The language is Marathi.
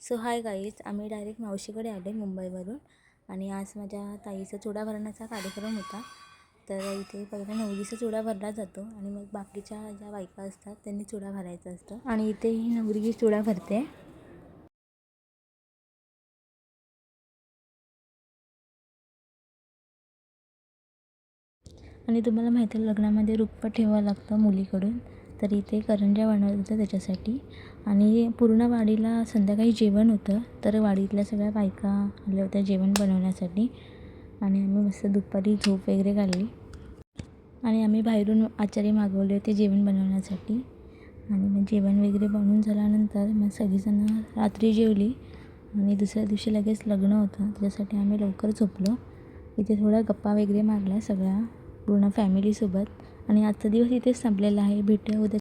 सो हाय गाईज, आम्ही डायरेक्ट मावशीकडे आलो मुंबईवरून. आणि आज माझ्या ताईचा चुडा भरण्याचा कार्यक्रम होता. तर इथे पहिला नवरीचा चुडा भरला जातो आणि मग बाकीच्या ज्या बायका असतात त्यांनी चुडा भरायचा असतो. आणि इथे ही नवरी चुडा भरते. आणि तुम्हाला माहिती आहे, लग्नामध्ये रुखवत ठेवावं लागतं मुलीकडून. तर इथे करंज्या बनवत होतं त्याच्यासाठी. आणि पूर्ण वाडीला संध्याकाळी जेवण होतं, तर वाडीतल्या सगळ्या बायका आल्या होत्या जेवण बनवण्यासाठी. आणि आम्ही मस्त दुपारी झोप वगैरे काढली. आणि आम्ही बाहेरून आचारी मागवले होते जेवण बनवण्यासाठी. आणि मग जेवण वगैरे बनवून झाल्यानंतर मग सगळीजणं रात्री जेवली. आणि दुसऱ्या दिवशी लगेच लग्न होतं, त्याच्यासाठी आम्ही लवकर झोपलो. इथे थोड्या गप्पा वगैरे मारल्या सगळ्या पूर्ण फॅमिलीसोबत. आणि आजचा दिवस इथेच संपलेला आहे. भेटूया उद्या.